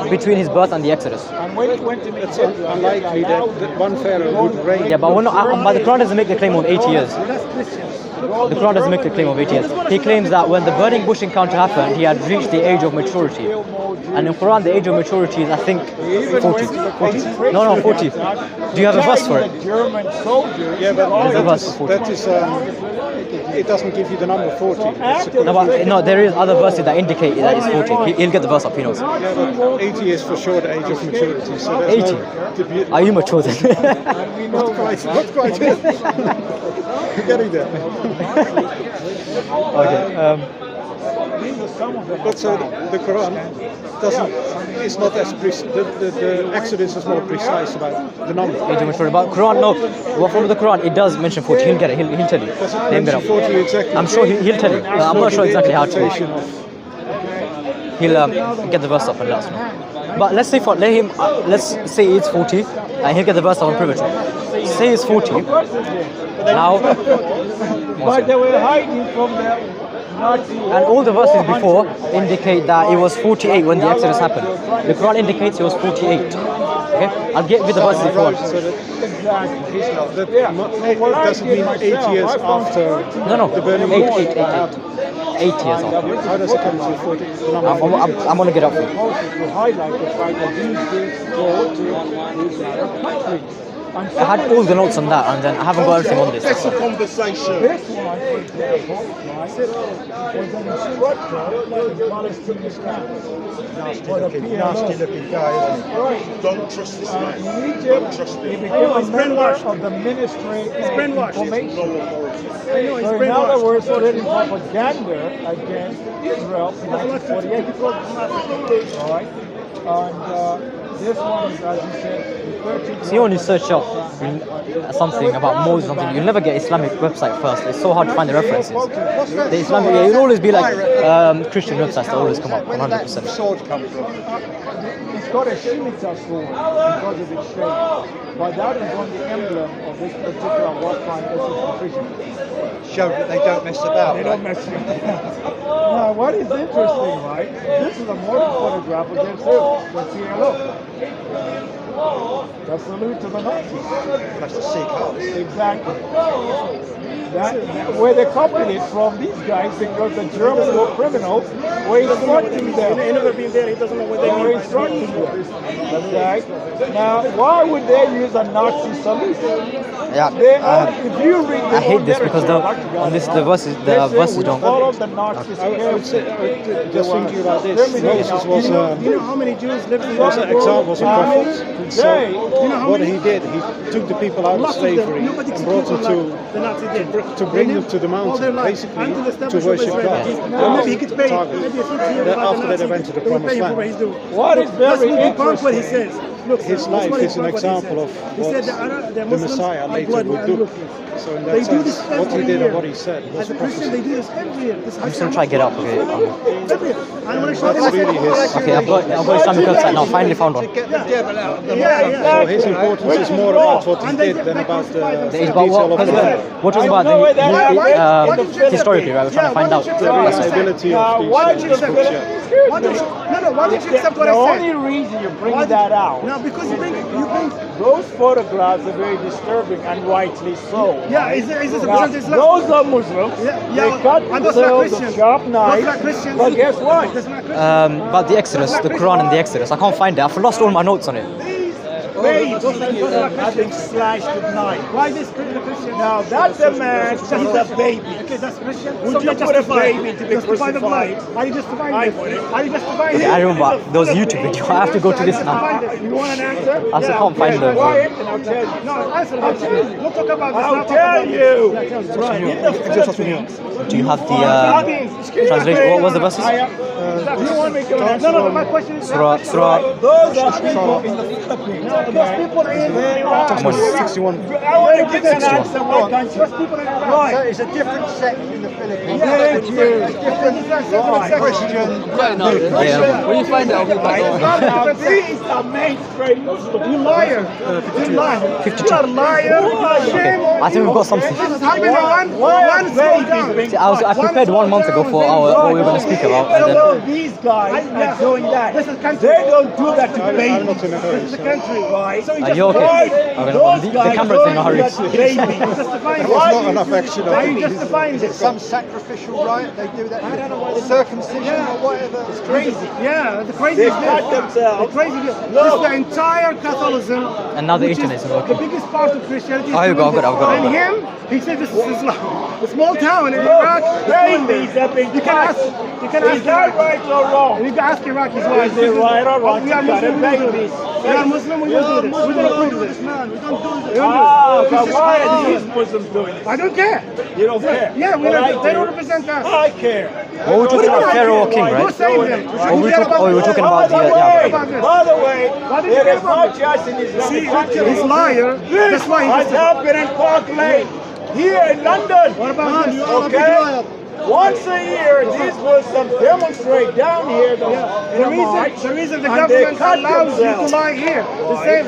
between his birth and the Exodus. It's unlikely that one pharaoh would reign. Yeah, but the Quran doesn't make the claim of 80 years. The Quran doesn't make the claim of 80 years. He claims that when the burning bush encounter happened, he had reached the age of maturity. And in Quran, the age of maturity is, I think, 40. No, 40. Do you have a verse for it? Yeah, but that is, it doesn't give you the number 40. No, there is other verses that indicate that it's 40. He'll get the verse up, he knows. Yeah, but 80 is for sure the age of maturity. So 80? Are you mature then? Not quite. You're getting there. Okay. But so the Quran is not as precise. The Exodus is more precise about the number. Age of maturity. But Quran, no. Well, from the Quran, it does mention 40. He'll get it. He'll tell you. Does it mention 40 exactly? I'm sure he'll tell you. I'm not sure exactly how to. He'll get the verse up and let us know. But let's say let's say it's 40, and he'll get the verse up on privilege. Say it's 40. Now, but they were hiding from the Nazi. And all the verses before indicate that it was 48 when the Exodus happened. The Quran indicates it was 48. Okay, I'll get with the verses if you want. That doesn't mean 8 years after the burning bush. 8 years after. How does it come to 40? I'm going to get up for you. To highlight the fact that these things go to these countries. I had all the notes on that, and then I haven't got everything on this. It's a conversation. This one, for example, was an instructor of the Palestinian camp. Nasty looking guy, isn't he? Don't trust this man. In Egypt, he became a member of the Ministry of Information. So in other words, spreading propaganda against Israel in 1948. All right? And this one is, as you said, so you only search up something about Moses or something, you'll never get Islamic website first. It's so hard to find the references. The Islamic, it'll always be like Christian websites that always come up 100%. Sword come from? It's got a Shemitah sword because of its shape, but that is on the emblem of this particular wartime Christian. Show that they don't mess about. They don't mess about. Now, what is interesting, right? This is a modern photograph against him. Let's see a look. The salute to the Nazis. That's the Sikh house. Exactly. Where they copied it from these guys because the German war criminals were instructing them. He's never been there, he doesn't know what they mean. They were instructing them. Okay? Now, why would they use a Nazi salute? Yeah. If you read I hate this because the verses don't. Follow the Nazis. I would say, just thinking about this, Moses was you know how many Jews live in the was an example, was a prophet. So you know what he did, he took the people out of slavery and brought them to bring them to the mountain, basically to worship God. Maybe he gets paid. After that, they went to the promised land. What is very interesting? What he says. Look, his life is an example of what the Messiah later would do. So in that sense, what he did and what he said was as a Christian, they do this every year. I'm just going to try to get up. Okay. That's really his. Okay, I've got Islamic website now. Finally found one. So his importance is more about what he did than about the detail of the matter. We're talking about historically, right? We're trying to find out the reliability of these scriptures. Why don't you accept what I said? The only reason you bring that out. No, because you bring those photographs are very disturbing and rightly so. Yeah, is this a Now, Islam? those are Muslims. They cut themselves with sharp knives. But guess what? about the Exodus, the Quran and the Exodus. I can't find it. I've lost all my notes on it. I've been slashed with knife. Why is this Christian? Now that's a man, he's a baby. Okay, that's Christian. Would you put a baby to be justify the blood? crucified? Are you justifying I this? would. Are you justifying Okay, I remember there was a YouTube video. I have to go to this now. You want an answer? I still can't find the. Quiet and I'll tell you. No, answer. I'll tell you. Don't talk about this. I'll tell you. Right. In the Philippines, Do you have the translation? What was the verses? do you want me to answer? No, my question is. Surah. Those are people in the Philippines. people in Come on. 61. I want to give an answer. So it's a different sect in the Philippines. Thank you. Christian. Yeah. When you find out, we'll be Now, these are mainstream Muslims. You liar. You liar. 52. You are liar. Shame on I think we've got something. This is happening one slow down. See, I prepared 1 month ago for what we were going to speak about. And then, So these guys are doing that. They don't do that to I'm babies. not in a hurry. This is the country, right? So are you okay? Okay, the camera's in a hurry. There was not enough action. Are you justifying this? Some sacrificial rite, they do that. Circumcision or whatever. It's crazy. Yeah, the crazy is this. The crazy is this. The entire Catholicism. And now the which is internet is the working. biggest part of Christianity. is Oh, I've got doing it, I've got it, this. I've got And him, he said this is Islam. A small town in Iraq. You can ask. Is that right or wrong? You can ask Iraqis why. Is it right or wrong? We are Muslim. We don't do this. We are Muslim. We don't do this. We don't approve this. Man, we don't do this. But why are these Muslims doing it? I don't care. You don't care? Yeah, we don't. They don't represent us. I care. What we're talking about, Pharaoh or King, Who right? saved them? Or we were talking about the By the way, there is no church in Islam. He's liar. That's why he happened in Park Lane, here in London. What about this? Okay. Once a year, these Muslims demonstrate down here. The reason the government allows you to lie here,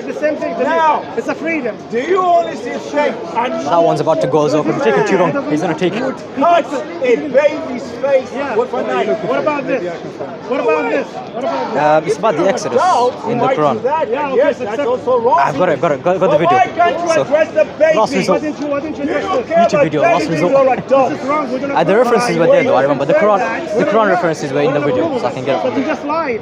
the same thing. Now, it's a freedom. Do you only see shape? That one's about to go as well. We're taking too long. He's going to take it. Cut a baby's face with a knife. What about this? What about this? What about this? It's about the Exodus in the Quran. Yes, that's also wrong. I've got the video. Why can't you So, address the baby? last result. Why didn't you address this? YouTube video, last result. This is wrong. We're gonna The references were there though, I remember. The Quran references were in the video, so I can get But it. he just lied.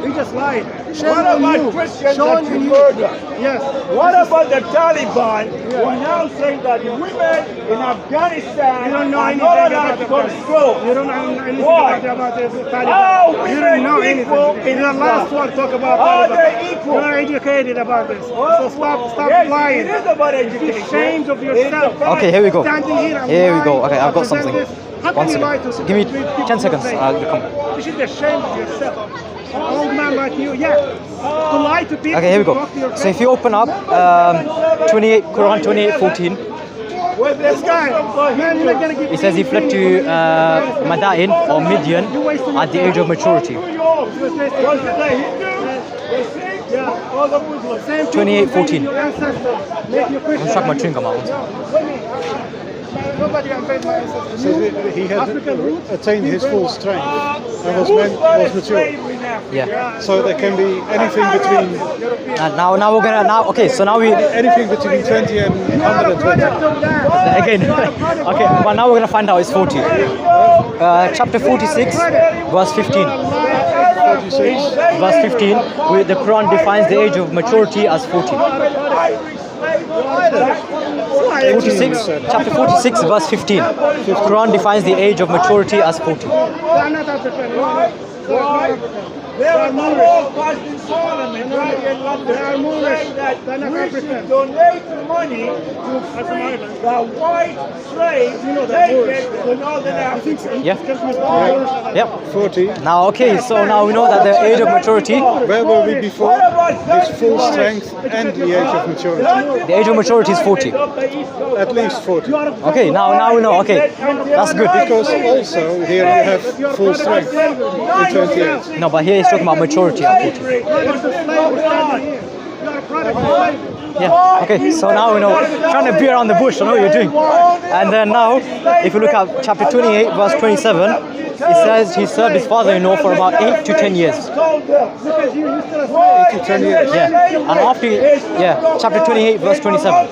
He just lied. Shame What on about you. Christians Shame that on you you. murder? Yes. What about the Taliban who are now saying that the women in Afghanistan are not allowed to go to school? You don't know anything about the Taliban. You don't know anything. In the last one, talk about Taliban. Are they equal? You're not educated about this. So stop lying. It is about education. Be ashamed of yourself. Okay, here we go. Standing here and Here we go. lying, Okay, I've got present something. this. How One can you lie second. to Give me people 10 seconds. say? I'll come. You should be ashamed of yourself. An old man like you, yeah. To lie to people. Okay, here we to go. talk to your So if you open up 28 Quran 28:14, With this guy, man, you're not gonna give it says he fled to Madain or Midian at the age of maturity. 28:14. I'm stuck my chewing gum out. Nobody invade my ancestors. So he had African roots. attained his full strength and was mature. Yeah. So there can be anything between Now we're gonna okay. So now we anything between 20 and 120. again. Okay, but now we're gonna find out it's 40. Chapter 46, verse 15. 46. Verse 15, the Quran defines the age of maturity as 40. 46, chapter 46, verse 15. Quran defines the age of maturity as 40. They are not African. They are Moorish. In Parliament, right in London, they are Moorish. They're not African. Donate money to free the white slaves taken to Northern Africa. Yeah? Yep. 40. Now, okay, so now we know that the age of maturity, Where were we before? His full strength and the age of maturity. the age of maturity is 40. At least 40. Okay, now we know, okay, that's good. Because also here you have full strength in 28. No, but here he's talking about maturity at 40. Yeah, okay, so now we know, trying to beat around the bush, I know what you're doing. And then now, if you look at chapter 28, verse 27, it says he served his father-in-law for about 8 to 10 years. 8 to 10 years. Yeah, and after, chapter 28, verse 27.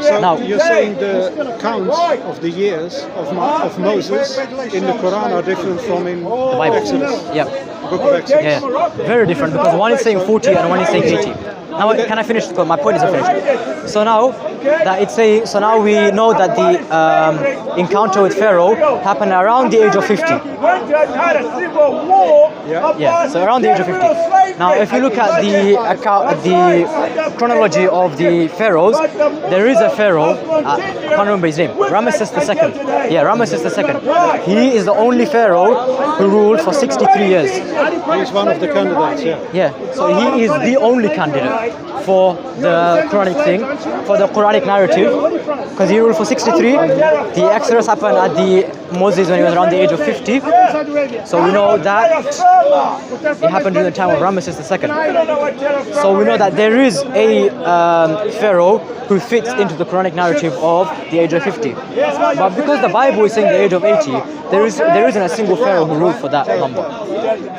So Now- you're saying the counts of the years of Moses in the Quran are different from in The Bible. Exodus, Yeah, Book of Exodus. yeah, very different because one is saying 40 and one is saying 80. Now, can I finish? Because my point isn't finished. So now, that it's saying, so now we know that the encounter with Pharaoh happened around the age of 50. Yeah, so around the age of 50. Now, if you look at the chronology of the pharaohs, there is a pharaoh, I can't remember his name, Ramesses II. Yeah, Ramesses II. He is the only pharaoh who ruled for 63 years. He's one of the candidates, yeah. Yeah, so he is the only candidate for the Quranic thing, for the Quranic narrative, because he ruled for 63. The Exodus happened at the Moses when he was around the age of 50. So we know that it happened during the time of Ramesses II. So we know that there is a pharaoh who fits into the Quranic narrative of the age of 50. But because the Bible is saying the age of 80, there isn't a single pharaoh who ruled for that number.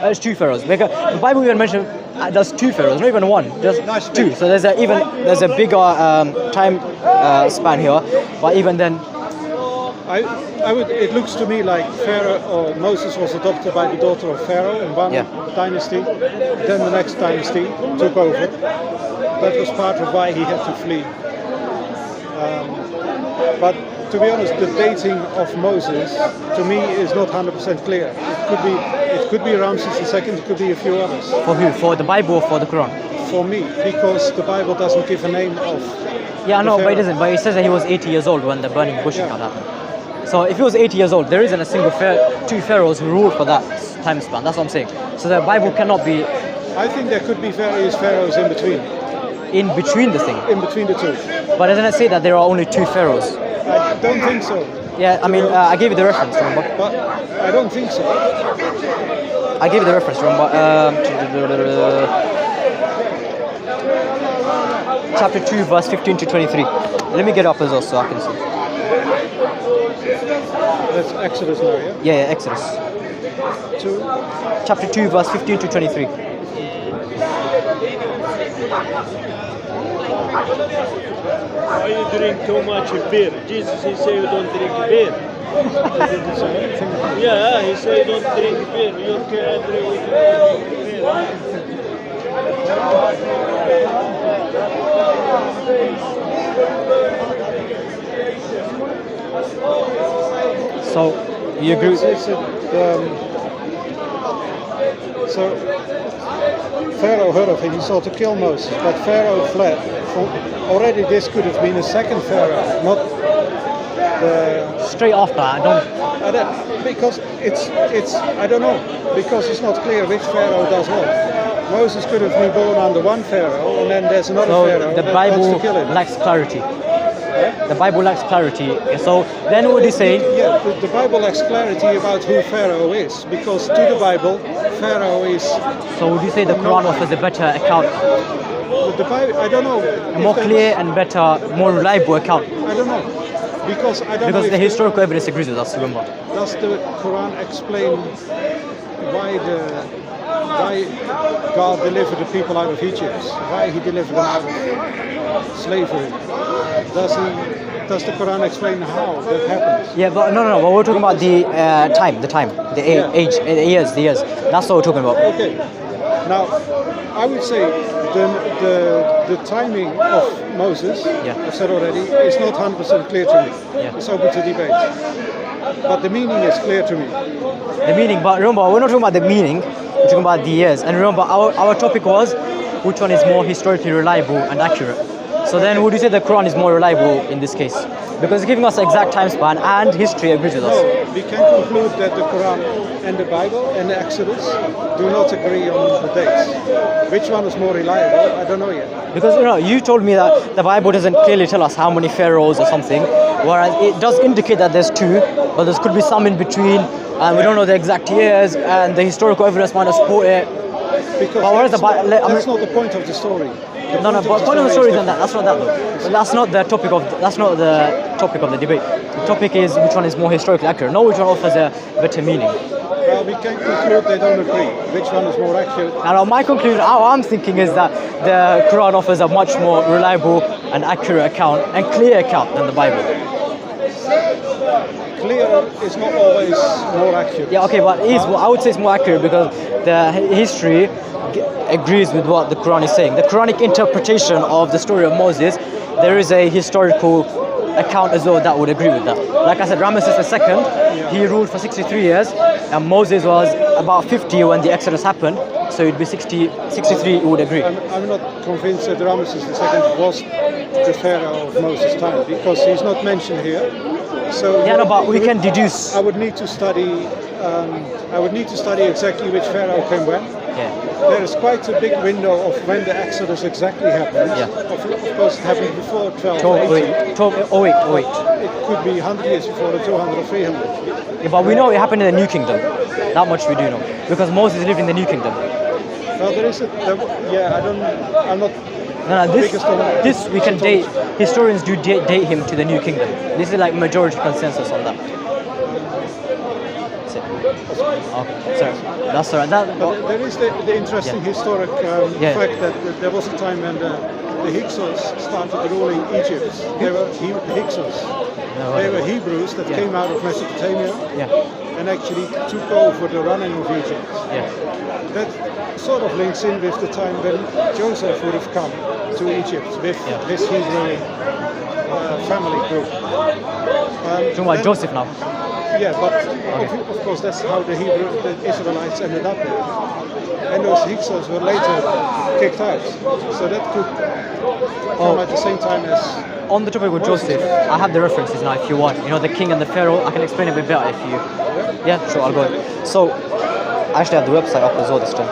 There's two pharaohs. Because the Bible even mentioned there's two pharaohs, not even one, just two. So there's a bigger time span here. But even then, it looks to me like Pharaoh or Moses was adopted by the daughter of Pharaoh in one dynasty. Then the next dynasty took over. That was part of why he had to flee. But to be honest, the dating of Moses to me is not 100% clear. It could be Ramses II. It could be a few others. For who? For the Bible or for the Quran? For me, because the Bible doesn't give a name of. Yeah, no, but it doesn't. But it says that he was 80 years old when the burning bush account happened. So if he was 80 years old, there isn't a single two pharaohs who ruled for that time span. That's what I'm saying. So the Bible cannot be. I think there could be various pharaohs in between. In between the thing. In between the two. But doesn't it say that there are only two pharaohs? I don't think so. Yeah, I mean, I gave you the reference, remember? But I don't think so. I gave you the reference, remember? Chapter 2, verse 15 to 23. Let me get up as well so I can see. That's Exodus now, yeah? Yeah, Exodus. 2. Chapter 2, verse 15 to 23. Why you drink too much beer? Jesus, he said you don't drink beer. Yeah, he said you don't drink beer. You can't drink beer. So, you agree? So, Pharaoh heard of him, he sought to kill Moses, but Pharaoh fled. Already this could have been a second Pharaoh, not the... Straight after, I don't know, because it's not clear which Pharaoh does what. Moses could have been born under one Pharaoh, and then there's another Pharaoh the that Bible wants to kill him. lacks clarity. The Bible lacks clarity. So then what would you say? Yeah, the Bible lacks clarity about who Pharaoh is, because to the Bible, Pharaoh is... So would you say the Quran offers a better account? The Bible, I don't know. A more clear and better, more reliable account? I don't know. Because the historical evidence agrees with us, remember. Does the Quran explain why God delivered the people out of Egypt? Why he delivered them out of slavery? Does the Quran explain how that happens? Yeah, but no. But we're talking about the age, the years. That's what we're talking about. Okay. Now, I would say the timing of Moses, I've said already, is not 100% clear to me. Yeah. It's open to debate. But the meaning is clear to me. The meaning, but remember, we're not talking about the meaning, we're talking about the years. And remember, our topic was which one is more historically reliable and accurate. So then would you say the Quran is more reliable in this case? Because it's giving us the exact time span and history agrees with us. No, we can conclude that the Quran and the Bible and the Exodus do not agree on the dates. Which one is more reliable? I don't know yet. Because you told me that the Bible doesn't clearly tell us how many pharaohs or something, whereas it does indicate that there's two, but there could be some in between, and we don't know the exact years, and the historical evidence might not support it. Because that's not the point of the story. But point of the story isn't that. That's not that though. But that's not the topic of the debate. The topic is which one is more historically accurate. No, which one offers a better meaning. Well, we can conclude they don't agree. Which one is more accurate? And my conclusion, how I'm thinking is that the Quran offers a much more reliable and accurate account and clear account than the Bible. Clear is not always more accurate. Yeah, okay, but I would say it's more accurate because the history agrees with what the Quran is saying. The Quranic interpretation of the story of Moses there is a historical account as well that would agree with that. Like I said, Ramesses II, he ruled for 63 years, and Moses was about 50 when the Exodus happened, so it'd be 63, you would agree. I'm not convinced that Ramesses II was the Pharaoh of Moses' time, because he's not mentioned here. So Yeah, no, but we can deduce. I would need to study. Exactly which Pharaoh came when. Yeah. There is quite a big window of when the Exodus exactly happened. Yeah. Of course, it happened before 1280. 1208. It could be 100 years before, or 200 or 300. Yeah, but we know it happened in the New Kingdom. That much we do know, because Moses lived in the New Kingdom. Well, there is a. I'm not. No, biggest on- this we can date. Historians do date him to the New Kingdom. This is like majority consensus on that. That's it. Okay, sorry. That's all right. But there is the interesting historic fact that there was a time when the Hyksos started ruling Egypt. They were Hyksos. They were Hebrews that came out of Mesopotamia and actually took over the running of Egypt. Yeah. That sort of links in with the time when Joseph would have come to Egypt with his Hebrew family group. Talking about Joseph now. Yeah, but of course that's how the Israelites ended up there. And those Hyksos were later kicked out. So that could come at the same time as... On the topic of Joseph, I have the references now if you want. You know, the king and the pharaoh, I can explain it a bit better if you... Yeah, sure, I'll go ahead. So, I actually have the website up as well this time.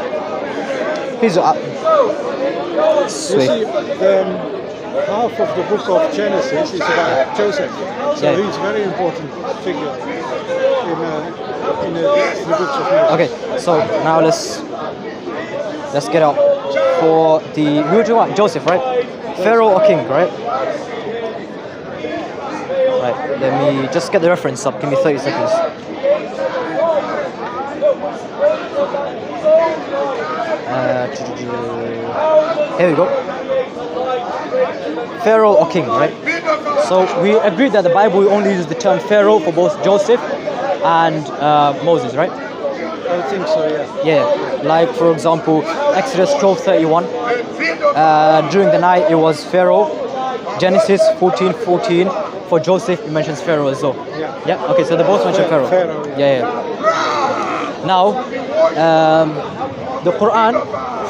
Here's your app. You see, half of the book of Genesis is about Joseph. So he's a very important figure in the books of Moses. Okay, so now let's get out for the... We were talking about Joseph, right? Pharaoh or king, right? Right, let me just get the reference up. Give me 30 seconds. Here we go. Pharaoh or king, right? So we agreed that the Bible only uses the term Pharaoh for both Joseph and Moses, right? I would think so, yeah. Yeah, like for example, Exodus 12:31. During the night it was Pharaoh. Genesis 14:14. For Joseph, it mentions Pharaoh as well. Yeah. Okay, so they both mention Pharaoh. Yeah. Now, the Quran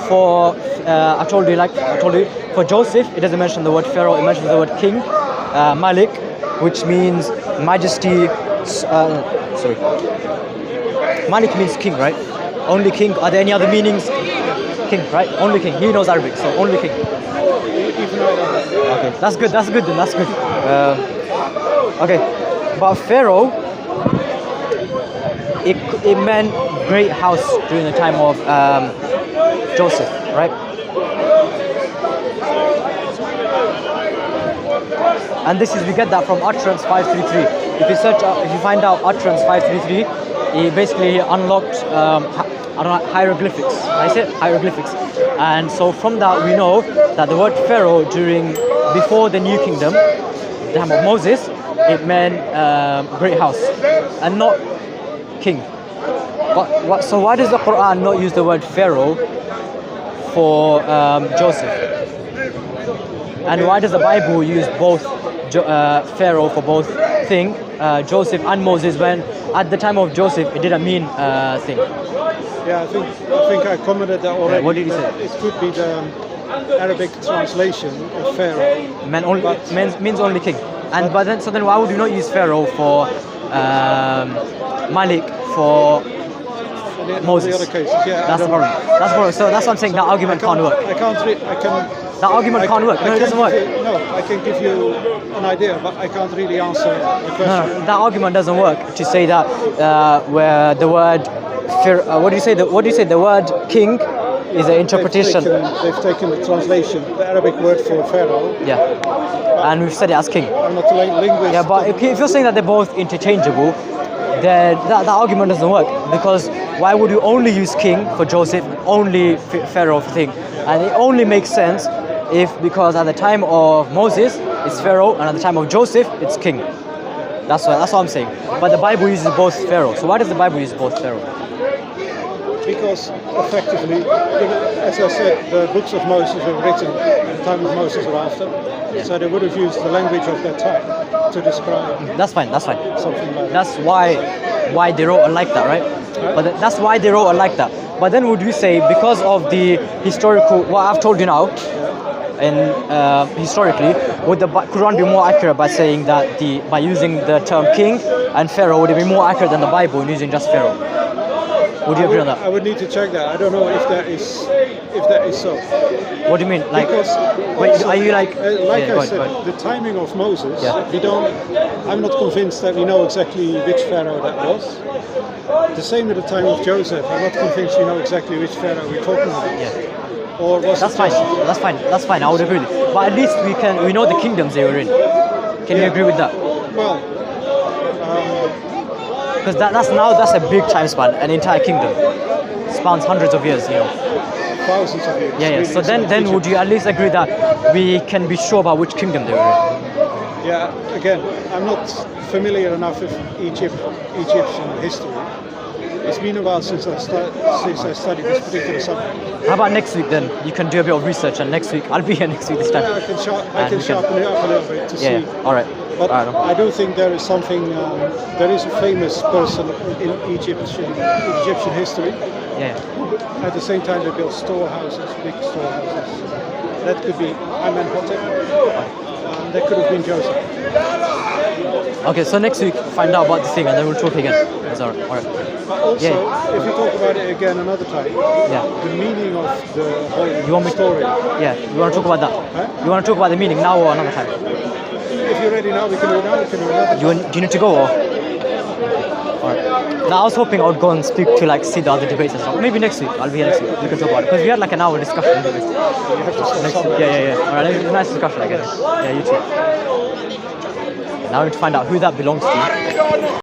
for I told you for Joseph, it doesn't mention the word Pharaoh. It mentions the word king, Malik, which means majesty. Sorry. Malik means king, right? Only king. Are there any other meanings? King, right? Only king. He knows Arabic, so only king. Okay, that's good. That's good. Then that's good. Okay, but Pharaoh, it meant great house during the time of Joseph, right? And we get that from utterance 533. If you find out utterance 533, it basically unlocked hieroglyphics. I said hieroglyphics, and so from that we know that the word Pharaoh before the New Kingdom, the time of Moses, it meant great house and not king. So why does the Quran not use the word Pharaoh for Joseph? And why does the Bible use both Pharaoh for both Joseph and Moses, when at the time of Joseph it didn't mean thing? Yeah, I think I commented that already. What did you say? It could be the Arabic translation of Pharaoh. Means only king. So then why would you not use Pharaoh for Malik for Moses? The other cases, yeah. That's the problem. So that's what I'm saying. That argument can't work. That argument can't work. No, it doesn't work. I can give you an idea, but I can't really answer the question. No, that argument doesn't work. To say that where the word what do you say? The word king is an interpretation. They've taken the translation, the Arabic word for Pharaoh. Yeah. And we've said it as king. I'm not a linguist. Yeah, but if you're saying that they're both interchangeable, then that argument doesn't work, because why would you only use king for Joseph, only Pharaoh for thing? And it only makes sense because at the time of Moses it's Pharaoh, and at the time of Joseph it's king. That's what I'm saying. But the Bible uses both Pharaoh. So why does the Bible use both Pharaoh? because effectively, as I said, the books of Moses were written at the time of Moses or after, so they would have used the language of that time to describe. That's fine. Something like that. That's why they wrote it like that, right? But that's why they wrote it like that. But then would you say because of the historical, what I've told you now, and historically, would the Quran be more accurate by saying that by using the term king and pharaoh, would it be more accurate than the Bible in using just pharaoh? Would you agree on that? I would need to check that. I don't know if that is so. What do you mean? Like, wait, are you like? I said, the timing of Moses. We don't. I'm not convinced that we know exactly which pharaoh that was. The same at the time of Joseph. I'm not convinced we know exactly which pharaoh we're talking about. Or was That's fine. I would agree with you. But at least we know the kingdoms they were in. Can you agree with that? Well, because that's a big time span. An entire kingdom spans hundreds of years. Thousands of years. Yeah. Really, So then would you at least agree that we can be sure about which kingdom they were in? Yeah. Again, I'm not familiar enough with Egyptian history. It's been a while since I studied this particular subject. How about next week then? You can do a bit of research, and next week I'll be here next week this time. Yeah, I can sharpen it up a little bit to see. All right. But I do think there is something. There is a famous person in Egyptian history. Yeah. At the same time, they built storehouses, big storehouses. That could be Amenhotep. That could have been Joseph. Okay, so next week find out about the thing, and then we'll talk again. That's all right. But also, if we talk about it again another time, the meaning of the whole story. Yeah, you want to talk about that? Huh? You want to talk about the meaning now or another time? If you're ready now, we can do it now. We can do it another time. Do you need to go or? Alright. Now I was hoping I would go and speak to see the other debates and stuff. Maybe next week. I'll be here next week. We can talk about it because we had an hour discussion. You have to stop somewhere. Yeah. Alright, it was a nice discussion, I guess. Yeah, you too. Now we need to find out who that belongs to.